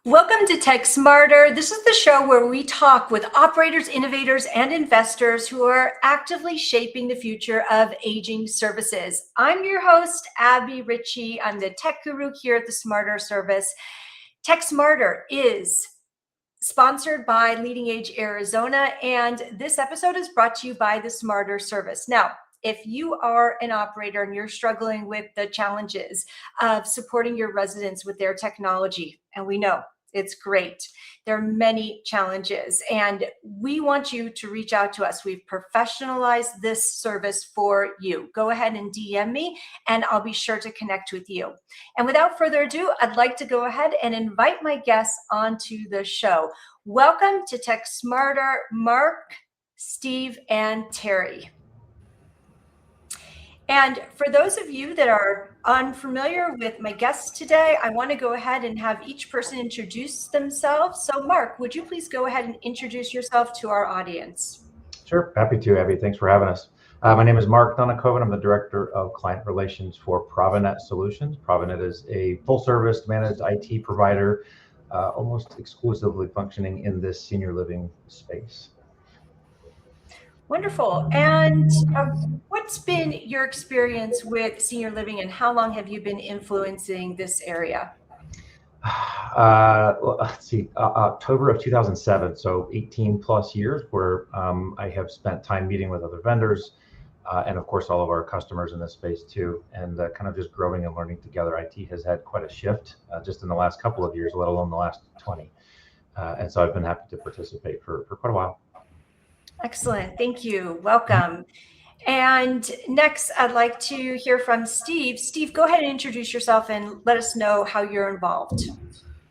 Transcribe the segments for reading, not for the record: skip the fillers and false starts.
Welcome to Tech Smarter. This is the show where we talk with operators, innovators, and investors who are actively shaping the future of aging services. I'm your host, Abbie Richie. I'm the Tech Guru here at the Smarter Service. Tech Smarter is sponsored by Leading Age Arizona, and this episode is brought to you by the Smarter Service. Now, if you are an operator and you're struggling with the challenges of supporting your residents with their technology, and we know it's great. There are many challenges, and we want you to reach out to us. We've professionalized this service for you. Go ahead and DM me, and I'll be sure to connect with you. And without further ado, I'd like to go ahead and invite my guests onto the show. Welcome to Tech Smarter, Mark, Steve, and Terry. And for those of you that are unfamiliar with my guests today, I want to go ahead and have each person introduce themselves. So Mark, would you please go ahead and introduce yourself to our audience? Sure, happy to, Abbie. Thanks for having us. My name is Mark Nunnikhoven. I'm the Director of Client Relations for ProviNET Solutions. ProviNET is a full-service managed IT provider, almost exclusively functioning in this senior living space. Wonderful. And what's been your experience with senior living, and how long have you been influencing this area? Let's see, October of 2007, so 18 plus years, where I have spent time meeting with other vendors and of course all of our customers in this space too, and kind of just growing and learning together. IT has had quite a shift just in the last couple of years, let alone the last 20. And so I've been happy to participate for quite a while. Excellent. Thank you. Welcome. And next, I'd like to hear from Steve. Steve, go ahead and introduce yourself and let us know how you're involved.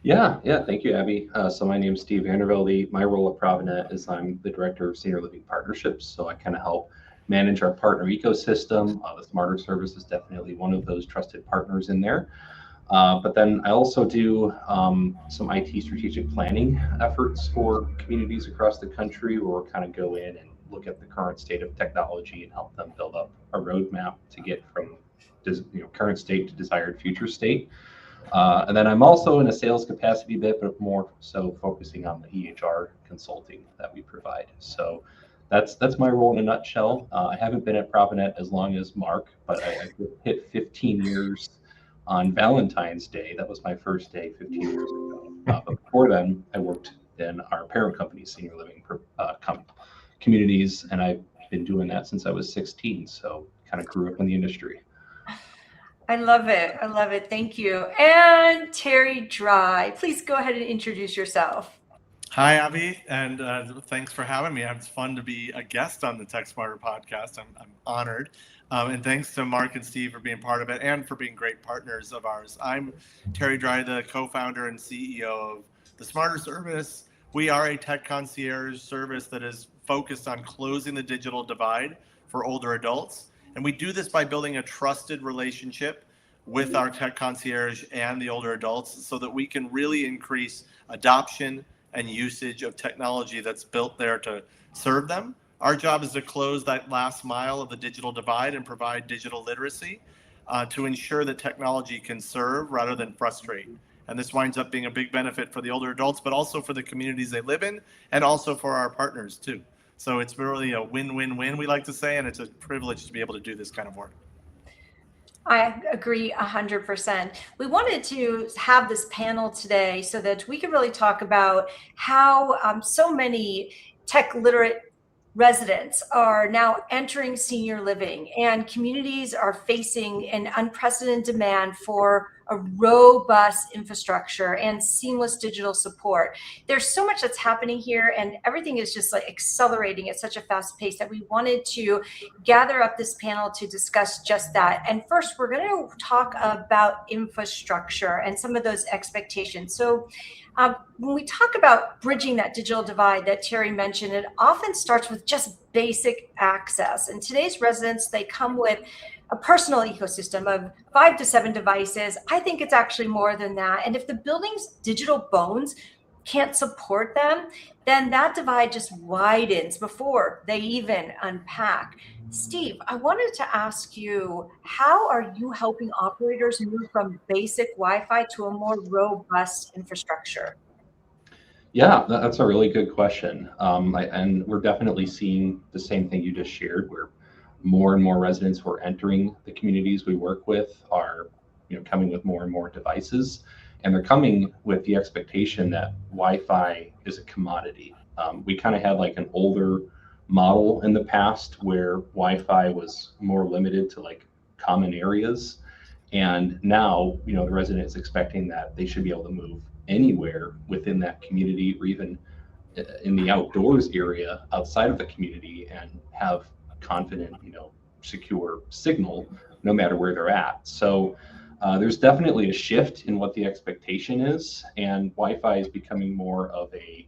Yeah. Thank you, Abbie. So my name is Steve VanderVelde. My role at ProviNET is I'm the Director of Senior Living Partnerships. So I kind of help manage our partner ecosystem. The Smarter Service is definitely one of those trusted partners in there. But then I also do some IT strategic planning efforts for communities across the country, where we'll kind of go in and look at the current state of technology and help them build up a roadmap to get from current state to desired future state. And then I'm also in a sales capacity bit, but more so focusing on the EHR consulting that we provide. So that's my role in a nutshell. I haven't been at ProviNET as long as Mark, but I hit 15 years on Valentine's Day. That was my first day 15 years ago. But before then, I worked in our parent company's senior living communities, and I've been doing that since I was 16. So kind of grew up in the industry. I love it. I love it. Thank you. And Terry Dry, please go ahead and introduce yourself. Hi, Abbie, and thanks for having me. It's fun to be a guest on the Tech Smarter podcast. I'm honored. And thanks to Mark and Steve for being part of it and for being great partners of ours. I'm Terry Dry, the co-founder and CEO of the Smarter Service. We are a tech concierge service that is focused on closing the digital divide for older adults. And we do this by building a trusted relationship with our tech concierge and the older adults so that we can really increase adoption and usage of technology that's built there to serve them. Our job is to close that last mile of the digital divide and provide digital literacy to ensure that technology can serve rather than frustrate. And this winds up being a big benefit for the older adults, but also for the communities they live in, and also for our partners too. So it's really a win-win-win, we like to say, and it's a privilege to be able to do this kind of work. I agree 100%. We wanted to have this panel today so that we could really talk about how so many tech literate residents are now entering senior living, and communities are facing an unprecedented demand for a robust infrastructure and seamless digital support. There's so much that's happening here, and everything is just like accelerating at such a fast pace that we wanted to gather up this panel to discuss just that. And first, we're going to talk about infrastructure and some of those expectations. So when we talk about bridging that digital divide that Terry mentioned, it often starts with just basic access. And today's residents, they come with a personal ecosystem of 5 to 7 devices. I think it's actually more than that. And if the building's digital bones can't support them, then that divide just widens before they even unpack. Steve, I wanted to ask you, how are you helping operators move from basic Wi-Fi to a more robust infrastructure? Yeah, that's a really good question. And we're definitely seeing the same thing you just shared, where more and more residents who are entering the communities we work with are, coming with more and more devices, and they're coming with the expectation that Wi-Fi is a commodity. We kind of had like an older model in the past where Wi-Fi was more limited to like common areas, and now, the resident is expecting that they should be able to move anywhere within that community, or even in the outdoors area outside of the community, and have confident, secure signal no matter where they're at. So there's definitely a shift in what the expectation is, and Wi-Fi is becoming more of a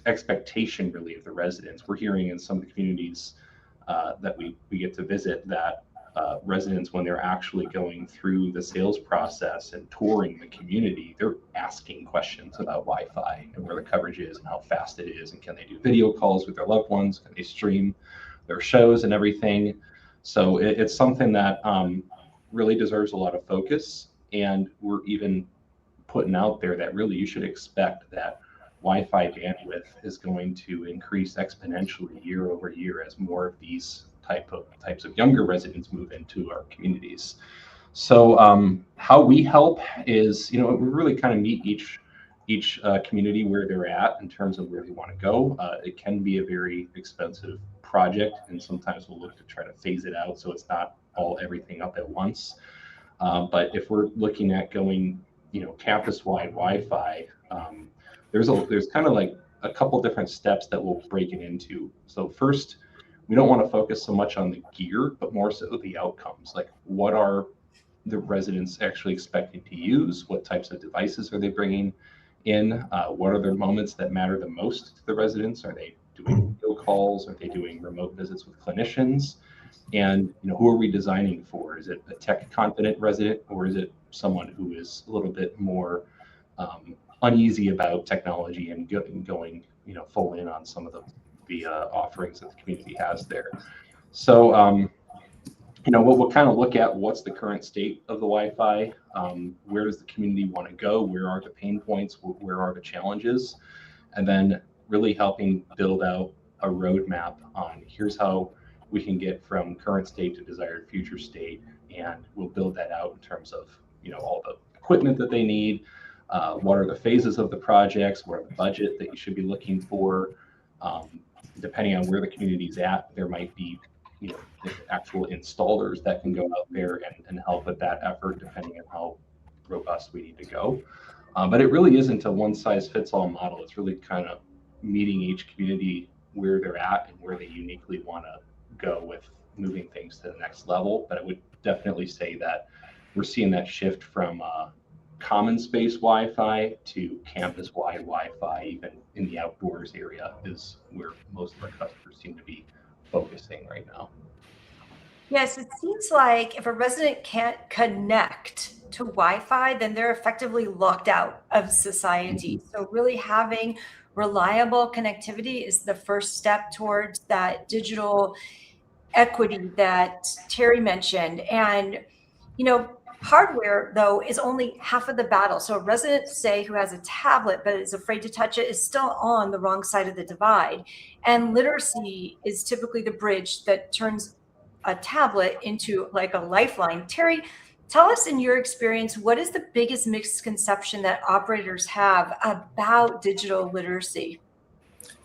expectation really of the residents. We're hearing in some of the communities that we get to visit that residents, when they're actually going through the sales process and touring the community, they're asking questions about Wi-Fi and where the coverage is and how fast it is, and can they do video calls with their loved ones, can they stream their shows and everything. So it's something that really deserves a lot of focus, and we're even putting out there that really you should expect that Wi-Fi bandwidth is going to increase exponentially year over year as more of these types of younger residents move into our communities. So how we help is, we really kind of meet each community where they're at in terms of where they want to go. It can be a very expensive project, and sometimes we'll look to try to phase it out so it's not everything up at once. But if we're looking at going, campus-wide Wi-Fi, there's kind of like a couple different steps that we'll break it into. So first, we don't want to focus so much on the gear, but more so the outcomes. Like, what are the residents actually expecting to use? What types of devices are they bringing in? What are the moments that matter the most to the residents? Are they doing video calls? Are they doing remote visits with clinicians? And who are we designing for? Is it a tech confident resident, or is it someone who is a little bit more uneasy about technology and going full in on some of the offerings that the community has there? So we'll kind of look at what's the current state of the Wi-Fi, where does the community want to go, where are the pain points, where are the challenges, and then really helping build out a roadmap on here's how we can get from current state to desired future state. And we'll build that out in terms of all the equipment that they need, what are the phases of the projects, what are the budget that you should be looking for. Depending on where the community's at, there might be actual installers that can go out there and help with that effort, depending on how robust we need to go. But it really isn't a one size fits all model. It's really kind of meeting each community where they're at and where they uniquely want to go with moving things to the next level. But I would definitely say that we're seeing that shift from common space Wi-Fi to campus-wide Wi-Fi, even in the outdoors area, is where most of our customers seem to be focusing right now. Yes, it seems like if a resident can't connect to Wi-Fi, then they're effectively locked out of society. So really having reliable connectivity is the first step towards that digital equity that Terry mentioned. And, hardware, though, is only half of the battle. So a resident, say, who has a tablet but is afraid to touch it, is still on the wrong side of the divide. And literacy is typically the bridge that turns a tablet into like a lifeline. Terry, tell us, in your experience, what is the biggest misconception that operators have about digital literacy?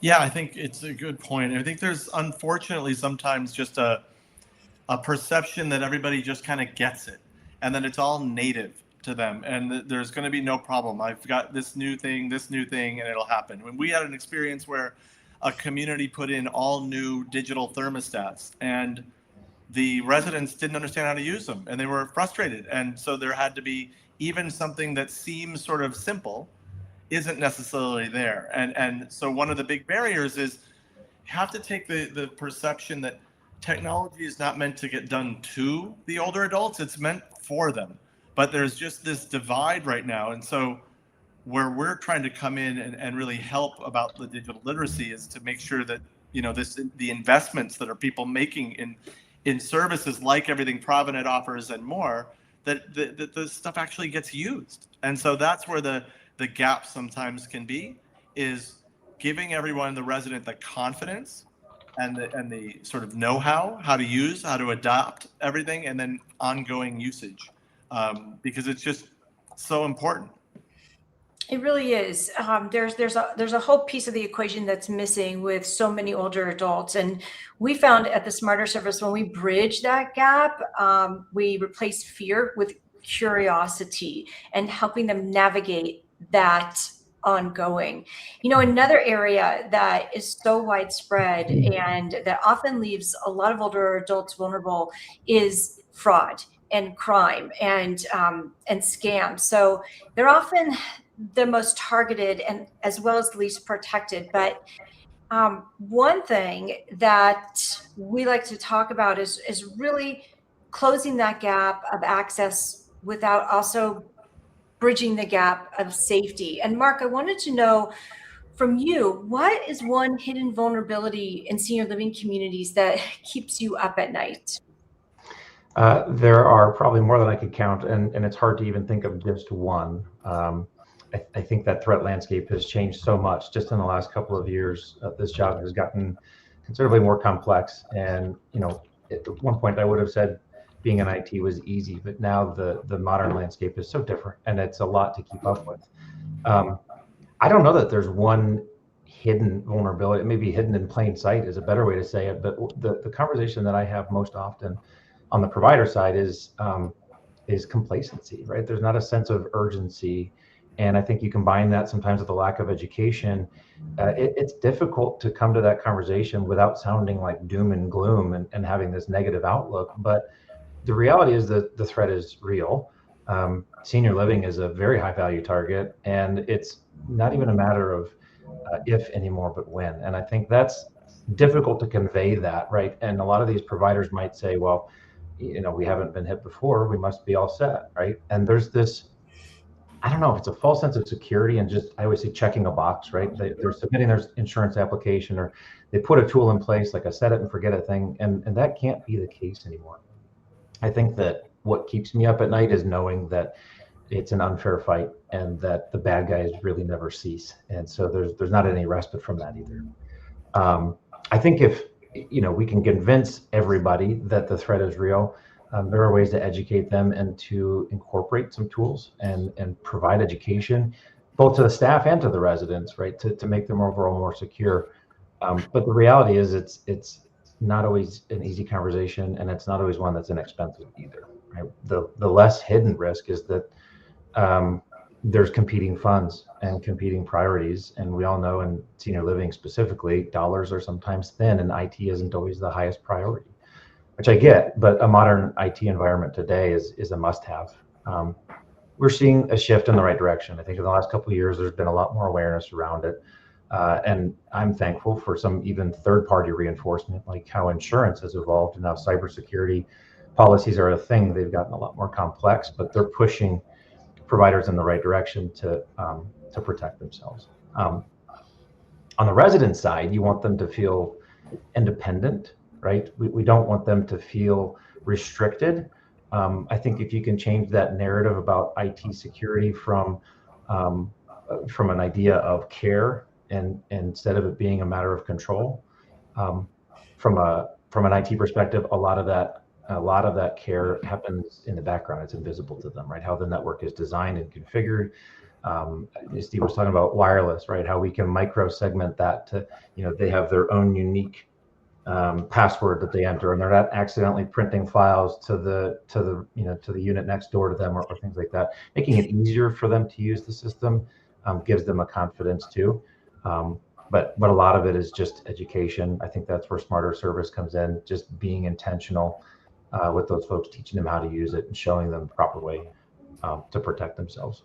Yeah, I think it's a good point. I think there's unfortunately sometimes just a perception that everybody just kind of gets it, and then it's all native to them, and there's going to be no problem. I've got this new thing, and it'll happen. When we had an experience where a community put in all new digital thermostats, and the residents didn't understand how to use them, and they were frustrated. And so there had to be, even something that seems sort of simple isn't necessarily there. And so one of the big barriers is you have to take the perception that technology is not meant to get done to the older adults, it's meant for them. But there's just this divide right now. And so where we're trying to come in and really help about the digital literacy is to make sure that, the investments that are people making in services like everything ProviNET offers and more, that the stuff actually gets used. And so that's where the the gap sometimes can be is giving everyone, the resident, the confidence and the sort of know-how, how to use, how to adopt everything, and then ongoing usage, because it's just so important. It really is. There's a whole piece of the equation that's missing with so many older adults, and we found at the Smarter Service when we bridge that gap, we replace fear with curiosity and helping them navigate that ongoing. Another area that is so widespread and that often leaves a lot of older adults vulnerable is fraud and crime and scams. So they're often the most targeted and as well as the least protected. But one thing that we like to talk about is really closing that gap of access without also bridging the gap of safety. And Mark, I wanted to know from you, what is one hidden vulnerability in senior living communities that keeps you up at night? There are probably more than I could count, and it's hard to even think of just one. I think that threat landscape has changed so much just in the last couple of years. This job has gotten considerably more complex, and at one point I would have said being in IT was easy, but now the modern landscape is so different, and it's a lot to keep up with. I don't know that there's one hidden vulnerability. Maybe hidden in plain sight is a better way to say it, but the conversation that I have most often on the provider side is complacency, right? There's not a sense of urgency. And I think you combine that sometimes with a lack of education. It's difficult to come to that conversation without sounding like doom and gloom and having this negative outlook. But the reality is that the threat is real. Senior living is a very high value target, and it's not even a matter of if anymore, but when. And I think that's difficult to convey that, right? And a lot of these providers might say, well, we haven't been hit before, we must be all set, right? And there's this, I don't know if it's a false sense of security and just, I always say checking a box, right? They're submitting their insurance application, or they put a tool in place, like a set it and forget it thing. And that can't be the case anymore. I think that what keeps me up at night is knowing that it's an unfair fight and that the bad guys really never cease. And so there's not any respite from that either. I think if, we can convince everybody that the threat is real, there are ways to educate them and to incorporate some tools and provide education, both to the staff and to the residents, right, to make them overall more secure. But the reality is it's not always an easy conversation, and it's not always one that's inexpensive either, right? The less hidden risk is that there's competing funds and competing priorities. And we all know in senior living specifically, dollars are sometimes thin and IT isn't always the highest priority, which I get, but a modern IT environment today is a must-have. We're seeing a shift in the right direction. I think in the last couple of years, there's been a lot more awareness around it. And I'm thankful for some even third-party reinforcement, like how insurance has evolved and now cybersecurity policies are a thing. They've gotten a lot more complex, but they're pushing providers in the right direction to protect themselves. On the resident side, you want them to feel independent, right? We don't want them to feel restricted. I think if you can change that narrative about IT security from an idea of care and instead of it being a matter of control, from an IT perspective, a lot of that care happens in the background. It's invisible to them, right? How the network is designed and configured. Steve was talking about wireless, right? How we can micro segment that to, they have their own unique password that they enter, and they're not accidentally printing files to the unit next door to them or things like that. Making it easier for them to use the system gives them a confidence too. But a lot of it is just education. I think that's where Smarter Service comes in, just being intentional with those folks, teaching them how to use it and showing them the proper way to protect themselves.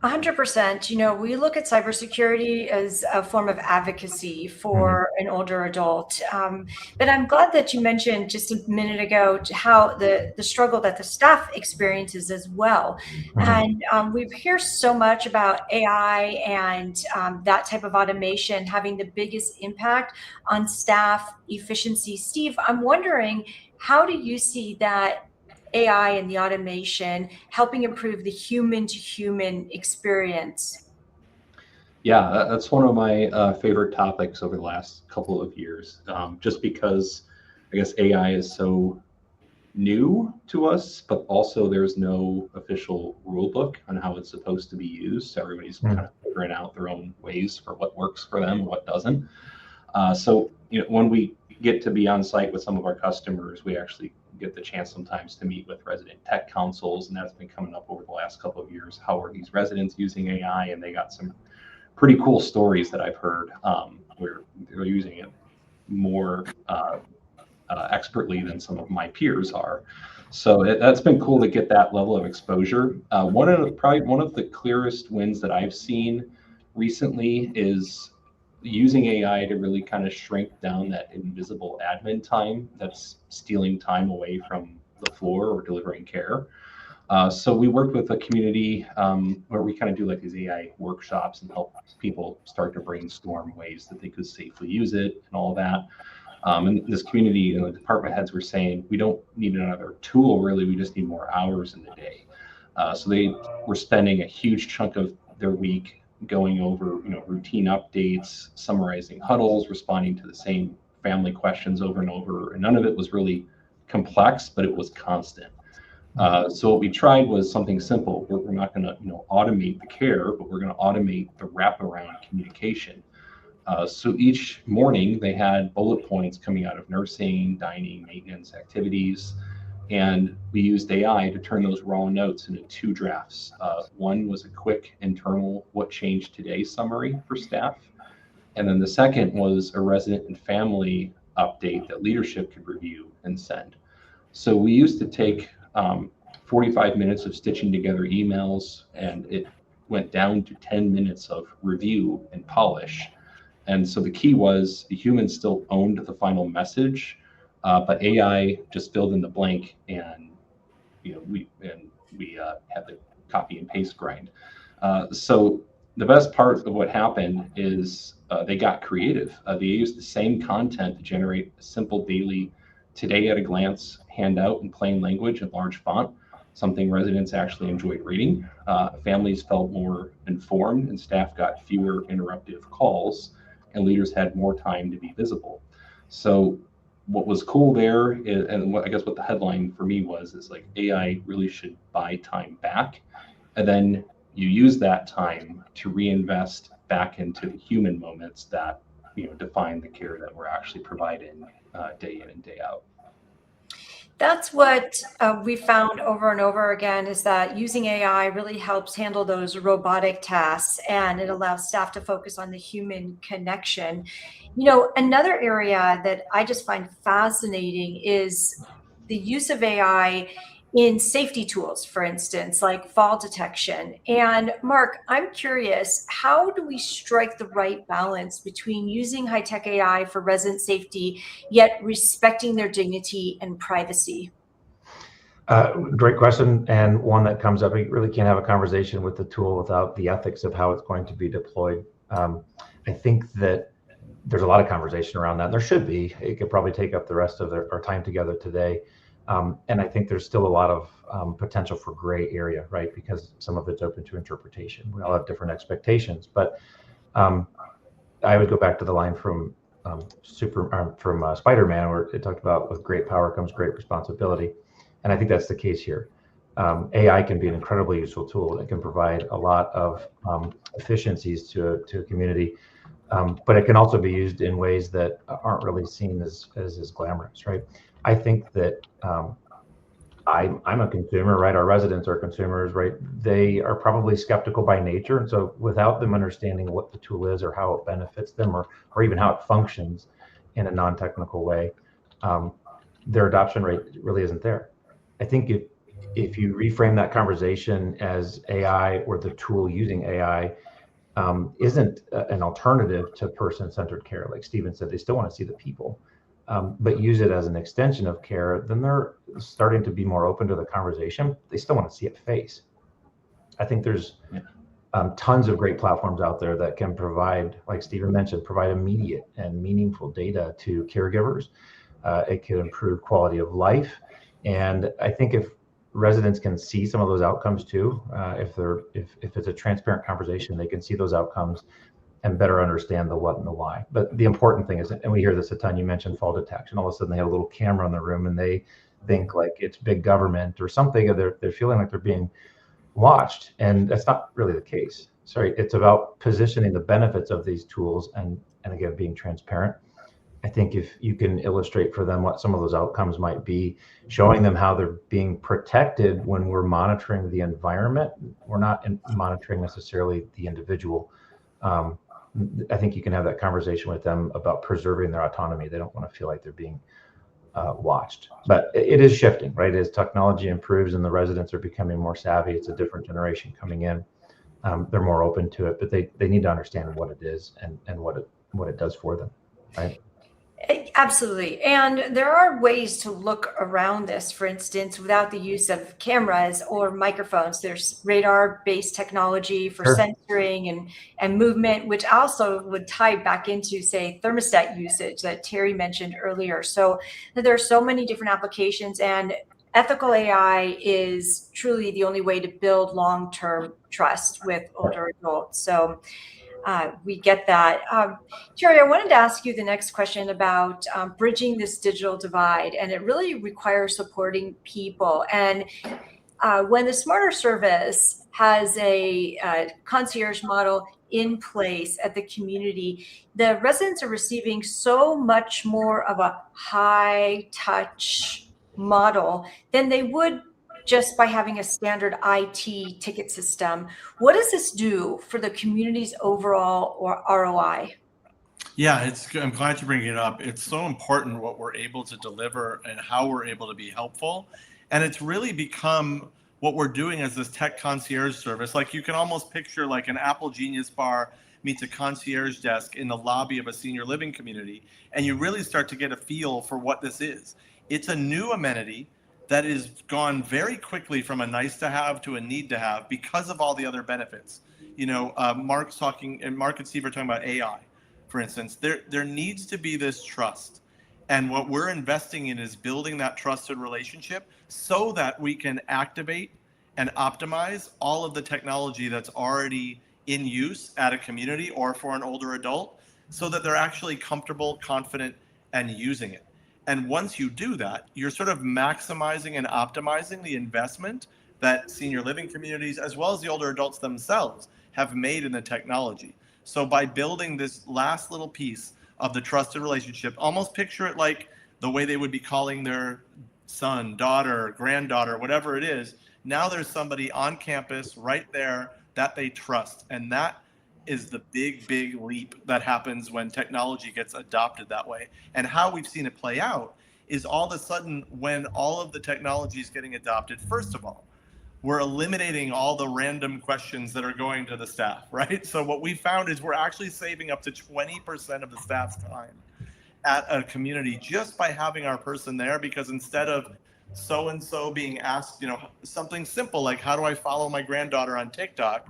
100%. We look at cybersecurity as a form of advocacy for an older adult. But I'm glad that you mentioned just a minute ago how the struggle that the staff experiences as well. And we hear so much about AI and that type of automation having the biggest impact on staff efficiency. Steve, I'm wondering, how do you see that AI and the automation helping improve the human to human experience? Yeah, that's one of my favorite topics over the last couple of years, just because I guess AI is so new to us, but also there's no official rule book on how it's supposed to be used. So everybody's kind of figuring out their own ways for what works for them and what doesn't. So when we get to be on site with some of our customers, we actually get the chance sometimes to meet with resident tech councils, and that's been coming up over the last couple of years. How are these residents using AI? And they got some pretty cool stories that I've heard where they're using it more expertly than some of my peers are. So that's been cool to get that level of exposure. Probably one of the clearest wins that I've seen recently is using AI to really kind of shrink down that invisible admin time that's stealing time away from the floor or delivering care. So we worked with a community where we kind of do like these AI workshops and help people start to brainstorm ways that they could safely use it and all that. And this community and the department heads were saying, we don't need another tool, really. We just need more hours in the day. So they were spending a huge chunk of their week going over, routine updates, summarizing huddles, responding to the same family questions over and over. And none of it was really complex, but it was constant. So what we tried was something simple. We're not going to, automate the care, but we're going to automate the wraparound communication. So each morning they had bullet points coming out of nursing, dining, maintenance activities, and we used AI to turn those raw notes into 2 drafts. One was a quick internal what changed today summary for staff. And then the second was a resident and family update that leadership could review and send. So we used to take 45 minutes of stitching together emails, and it went down to 10 minutes of review and polish. And so the key was the humans still owned the final message, but AI just filled in the blank, and we had the copy and paste grind. So the best part of what happened is they got creative. They used the same content to generate a simple daily today at a glance handout in plain language and large font, something residents actually enjoyed reading. Families felt more informed, and staff got fewer interruptive calls, and leaders had more time to be visible. So what was cool there is, and I guess what the headline for me is like AI really should buy time back, and then you use that time to reinvest back into the human moments that define the care that we're actually providing day in and day out. That's what we found over and over again, is that using AI really helps handle those robotic tasks, and it allows staff to focus on the human connection. Another area that I just find fascinating is the use of AI in safety tools, for instance, like fall detection. And Mark, I'm curious, how do we strike the right balance between using high-tech AI for resident safety, yet respecting their dignity and privacy? Great question, and one that comes up. You really can't have a conversation with the tool without the ethics of how it's going to be deployed. I think that there's a lot of conversation around that. And there should be. It could probably take up the rest of our time together today. And I think there's still a lot of potential for gray area, right? Because some of it's open to interpretation. We all have different expectations. But I would go back to the line from Spider-Man, where it talked about with great power comes great responsibility. And I think that's the case here. AI can be an incredibly useful tool. It can provide a lot of efficiencies to a community, but it can also be used in ways that aren't really seen as glamorous, right? I think that I'm a consumer, right? Our residents are consumers, right? They are probably skeptical by nature. And so without them understanding what the tool is or how it benefits them, or even how it functions in a non-technical way, their adoption rate really isn't there. I think if you reframe that conversation as AI, or the tool using AI isn't an alternative to person-centered care, like Stephen said, they still want to see the people, but use it as an extension of care, then they're starting to be more open to the conversation. They still want to see it face. I think there's tons of great platforms out there that can provide, like Stephen mentioned, provide immediate and meaningful data to caregivers. It can improve quality of life. And I think if residents can see some of those outcomes too, if it's a transparent conversation, they can see those outcomes. and better understand the what and the why. But the important thing is, and we hear this a ton, you mentioned fall detection. All of a sudden they have a little camera in the room and they think like it's big government or something, or they're feeling like they're being watched. And that's not really the case. Sorry, it's about positioning the benefits of these tools and again, being transparent. I think if you can illustrate for them what some of those outcomes might be, showing them how they're being protected when we're monitoring the environment, we're not monitoring necessarily the individual. I think you can have that conversation with them about preserving their autonomy. They don't want to feel like they're being watched. But it is shifting, right? As technology improves and the residents are becoming more savvy, it's a different generation coming in. They're more open to it, but they need to understand what it is and what it does for them, right? Absolutely. And there are ways to look around this, for instance, without the use of cameras or microphones. There's radar-based technology for sensoring and movement, which also would tie back into, say, thermostat usage that Terry mentioned earlier. So there are so many different applications, and ethical AI is truly the only way to build long-term trust with older adults. So we get that. Terry, I wanted to ask you the next question about bridging this digital divide, and it really requires supporting people. And when the Smarter Service has a concierge model in place at the community, the residents are receiving so much more of a high touch model than they would just by having a standard IT ticket system. What does this do for the community's overall ROI? Yeah, I'm glad you bring it up. It's so important what we're able to deliver and how we're able to be helpful. And it's really become what we're doing as this tech concierge service. Like you can almost picture like an Apple Genius bar meets a concierge desk in the lobby of a senior living community. And you really start to get a feel for what this is. It's a new amenity that is gone very quickly from a nice to have to a need to have because of all the other benefits. You know, Mark and Steve are talking about AI, for instance. There needs to be this trust. And what we're investing in is building that trusted relationship so that we can activate and optimize all of the technology that's already in use at a community or for an older adult so that they're actually comfortable, confident, and using it. And once you do that, you're sort of maximizing and optimizing the investment that senior living communities, as well as the older adults themselves, have made in the technology. So by building this last little piece of the trusted relationship, almost picture it like the way they would be calling their son, daughter, granddaughter, whatever it is. Now there's somebody on campus right there that they trust. And that is the big leap that happens when technology gets adopted that way. And how we've seen it play out is all of a sudden when all of the technology is getting adopted, first of all, we're eliminating all the random questions that are going to the staff, right? So what we found is we're actually saving up to 20% of the staff's time at a community just by having our person there, because instead of so-and-so being asked, you know, something simple like, how do I follow my granddaughter on TikTok?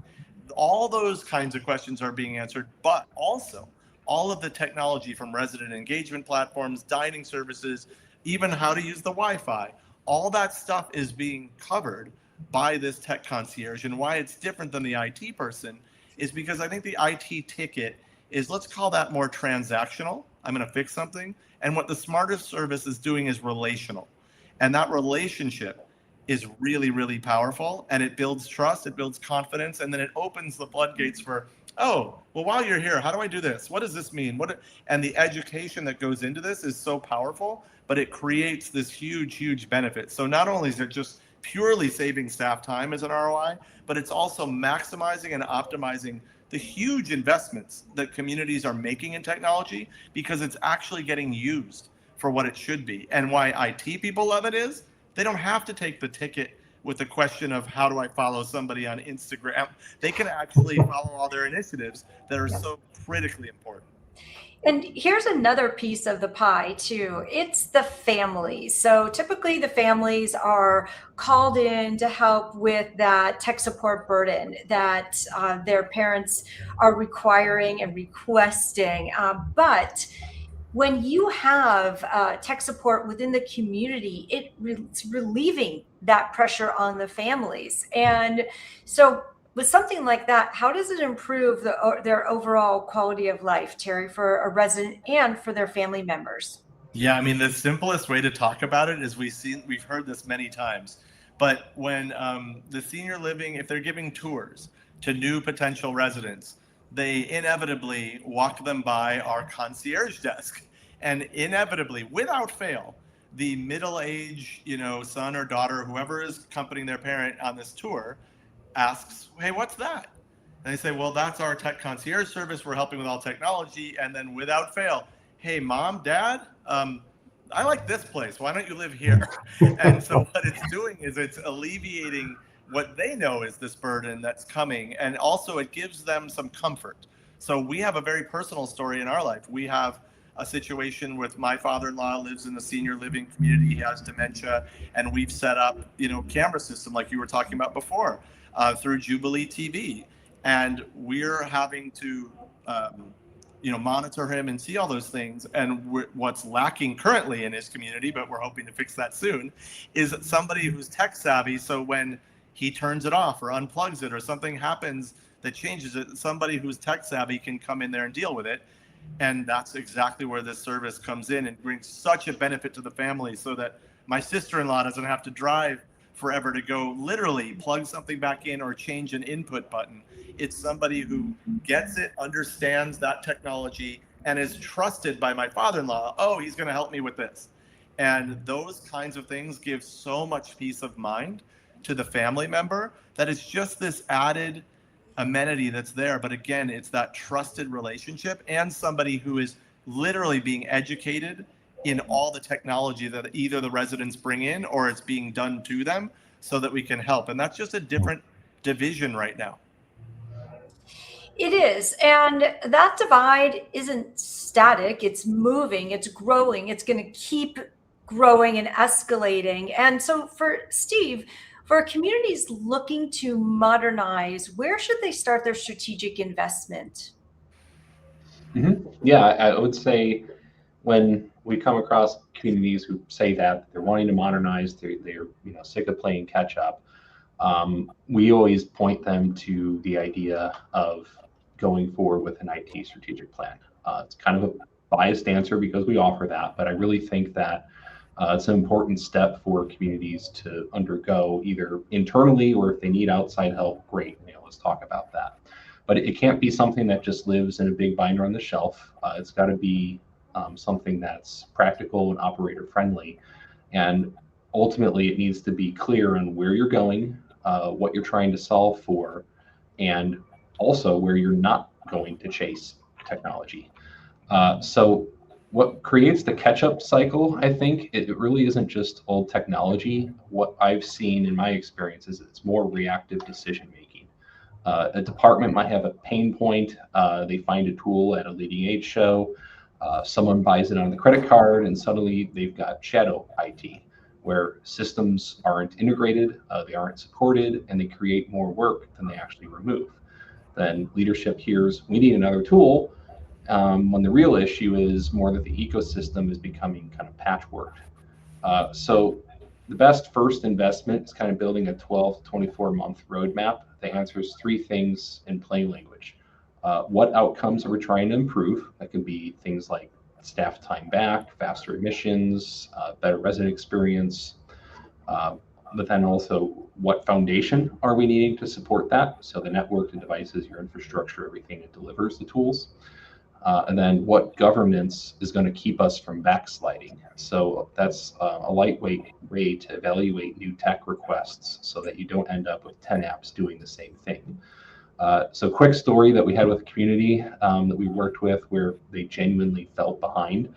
All those kinds of questions are being answered, but also all of the technology from resident engagement platforms, dining services, even how to use the Wi-Fi, all that stuff is being covered by this tech concierge. And why it's different than the IT person is because I think the IT ticket is, let's call that more transactional. I'm going to fix something. And what the Smarter Service is doing is relational. And that relationship is really powerful, and it builds trust, it builds confidence, and then it opens the floodgates for, oh, well, while you're here, how do I do this? What does this mean? And the education that goes into this is so powerful, but it creates this huge benefit. So not only is it just purely saving staff time as an ROI, but it's also maximizing and optimizing the huge investments that communities are making in technology because it's actually getting used for what it should be. And why IT people love it is, they don't have to take the ticket with the question of how do I follow somebody on Instagram. They can actually follow all their initiatives that are so critically important. And here's another piece of the pie too. It's the families. So typically the families are called in to help with that tech support burden that their parents are requiring and requesting. But when you have tech support within the community, it's relieving that pressure on the families. And so with something like that, how does it improve their overall quality of life, Terry, for a resident and for their family members? Yeah, I mean, the simplest way to talk about it is we've heard this many times, but when the senior living, if they're giving tours to new potential residents, they inevitably walk them by our concierge desk, and inevitably, without fail, the middle-aged, son or daughter, whoever is accompanying their parent on this tour, asks, "Hey, what's that?" And they say, "Well, that's our tech concierge service. We're helping with all technology." And then without fail, "Hey, mom, dad, I like this place. Why don't you live here?" And so what it's doing is it's alleviating what they know is this burden that's coming. And also it gives them some comfort. So we have a very personal story in our life. We have a situation with my father-in-law lives in a senior living community. He has dementia, and we've set up, camera system like you were talking about before, through Jubilee TV. And we're having to, monitor him and see all those things. And what's lacking currently in his community, but we're hoping to fix that soon, is somebody who's tech savvy. So when he turns it off or unplugs it or something happens that changes it, somebody who's tech savvy can come in there and deal with it. And that's exactly where this service comes in and brings such a benefit to the family, so that my sister-in-law doesn't have to drive forever to go literally plug something back in or change an input button. It's somebody who gets it, understands that technology, and is trusted by my father-in-law. Oh, he's going to help me with this. And those kinds of things give so much peace of mind to the family member that it's just this added amenity that's there. But again, it's that trusted relationship and somebody who is literally being educated in all the technology that either the residents bring in or it's being done to them, so that we can help. And that's just a different division right now. It is. And that divide isn't static, it's moving, it's growing, it's going to keep growing and escalating. And so for Steve, for communities looking to modernize, where should they start their strategic investment? Mm-hmm. Yeah, I would say when we come across communities who say that they're wanting to modernize, they're sick of playing catch up, we always point them to the idea of going forward with an IT strategic plan. It's kind of a biased answer because we offer that, but I really think that it's an important step for communities to undergo, either internally or if they need outside help, great. Let's talk about that. But it can't be something that just lives in a big binder on the shelf. It's got to be something that's practical and operator friendly. And ultimately, it needs to be clear on where you're going, what you're trying to solve for, and also where you're not going to chase technology. So what creates the catch-up cycle, I think, it really isn't just old technology. What I've seen in my experience is it's more reactive decision-making. A department might have a pain point. They find a tool at a leading edge show. Someone buys it on the credit card, and suddenly they've got shadow IT, where systems aren't integrated, they aren't supported, and they create more work than they actually remove. Then leadership hears, we need another tool, when the real issue is more that the ecosystem is becoming kind of patchworked. So the best first investment is kind of building a 12 to 24 month roadmap that answers three things in plain language. What outcomes are we trying to improve? That can be things like staff time back, faster admissions, better resident experience, but then also what foundation are we needing to support that? So the network, the devices, your infrastructure, everything that delivers the tools. And then what governance is going to keep us from backsliding. So that's a lightweight way to evaluate new tech requests so that you don't end up with 10 apps doing the same thing. So quick story that we had with a community that we worked with where they genuinely felt behind.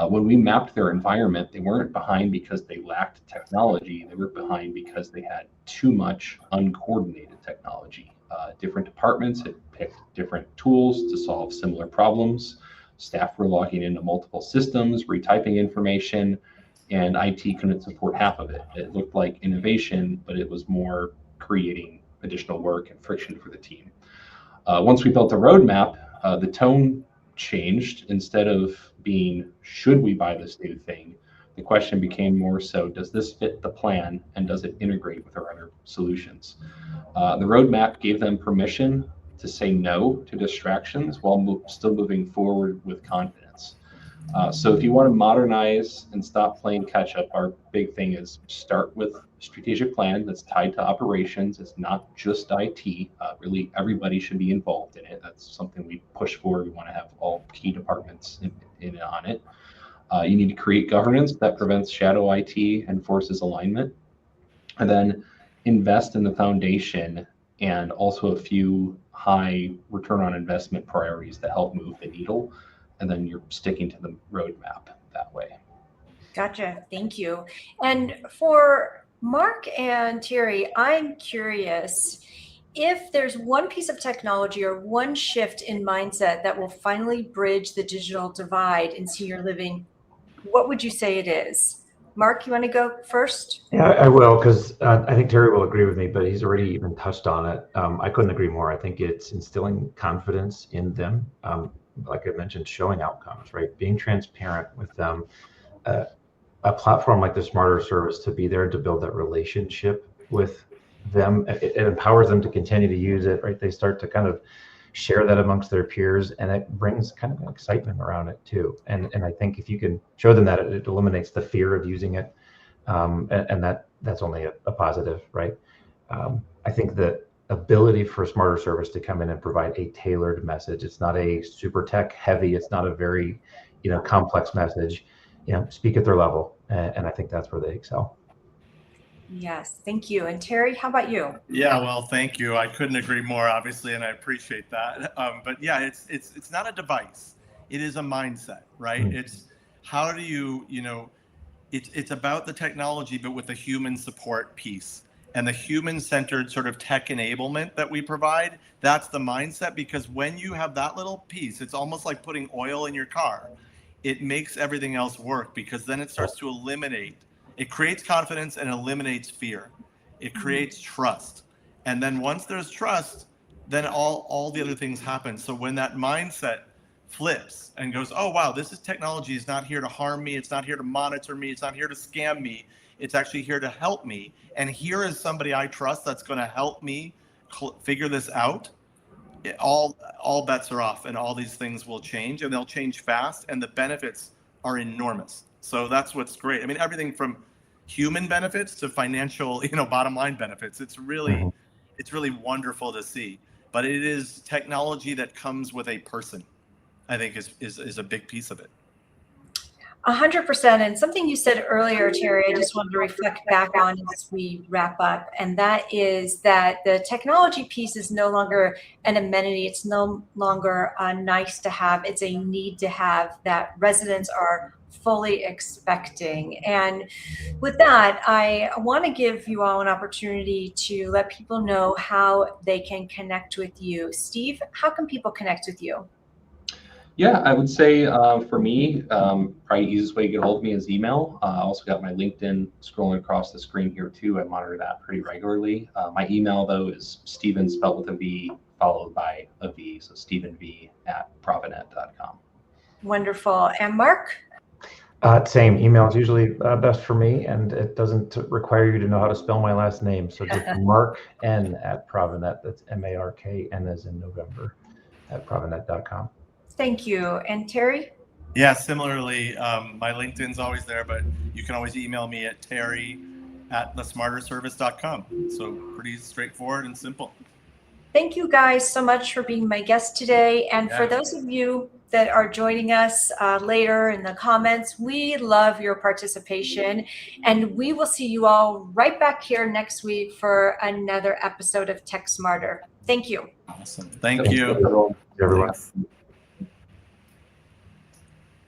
When we mapped their environment, they weren't behind because they lacked technology. They were behind because they had too much uncoordinated technology. Different departments had picked different tools to solve similar problems. Staff were logging into multiple systems, retyping information, and IT couldn't support half of it. It looked like innovation, but it was more creating additional work and friction for the team. Once we built a roadmap, the tone changed. Instead of being, should we buy this new thing? The question became more so, does this fit the plan and does it integrate with our other solutions? The roadmap gave them permission to say no to distractions while still moving forward with confidence. So if you want to modernize and stop playing catch up, our big thing is start with a strategic plan that's tied to operations. It's not just IT. Really, everybody should be involved in it. That's something we push for. We want to have all key departments in on it. You need to create governance that prevents shadow IT and forces alignment. And then invest in the foundation and also a few high return on investment priorities that help move the needle. And then you're sticking to the roadmap that way. Gotcha. Thank you. And for Mark and Terry, I'm curious if there's one piece of technology or one shift in mindset that will finally bridge the digital divide in senior living, what would you say it is? Mark, you want to go first? Yeah, I will, because I think Terry will agree with me, but he's already even touched on it. I couldn't agree more. I think it's instilling confidence in them. Like I mentioned, showing outcomes, right? Being transparent with them. A platform like the Smarter Service to be there to build that relationship with them. It empowers them to continue to use it, right? They start to kind of share that amongst their peers, and it brings kind of an excitement around it too. And I think if you can show them that, it eliminates the fear of using it, and that's only a positive, right? I think the ability for Smarter Service to come in and provide a tailored message. It's not a super tech heavy. It's not a very complex message. Speak at their level, and I think that's where they excel. Yes, thank you. And Terry, how about you? Yeah, well, thank you. I couldn't agree more, obviously, and I appreciate that. But yeah, it's not a device. It is a mindset, right? Mm-hmm. It's how do you, it's about the technology, but with the human support piece and the human-centered sort of tech enablement that we provide. That's the mindset, because when you have that little piece, it's almost like putting oil in your car. It makes everything else work, because then it starts to eliminate. It creates confidence and eliminates fear. It creates trust. And then once there's trust, then all the other things happen. So when that mindset flips and goes, oh, wow, this is technology is not here to harm me. It's not here to monitor me. It's not here to scam me. It's actually here to help me. And here is somebody I trust that's going to help me figure this out. All bets are off, and all these things will change, and they'll change fast, and the benefits are enormous. So that's what's great. I mean, everything from human benefits to financial, bottom line benefits. It's really wonderful to see. But it is technology that comes with a person, I think is a big piece of it. 100%. And something you said earlier, Terry, I just wanted to reflect back on as we wrap up. And that is that the technology piece is no longer an amenity. It's no longer a nice to have. It's a need to have that residents are fully expecting. And with that, I want to give you all an opportunity to let people know how they can connect with you. Steve, how can people connect with you? Yeah, I would say for me, probably the easiest way to get a hold of me is email. I also got my LinkedIn scrolling across the screen here too. I monitor that pretty regularly. My email though is Steven spelled with a V followed by a V, so stevenv@provinet.com. Wonderful. And Mark? Same. Email is usually best for me, and it doesn't require you to know how to spell my last name. So just markn@provinet. That's MARKN as in November @provinet.com. Thank you. And Terry? Yeah, similarly, my LinkedIn's always there, but you can always email me at terry@thesmarterservice.com. So pretty straightforward and simple. Thank you guys so much for being my guest today. And for those of you that are joining us later in the comments, we love your participation. And we will see you all right back here next week for another episode of Tech Smarter. Thank you. Awesome. Thank you. Everyone.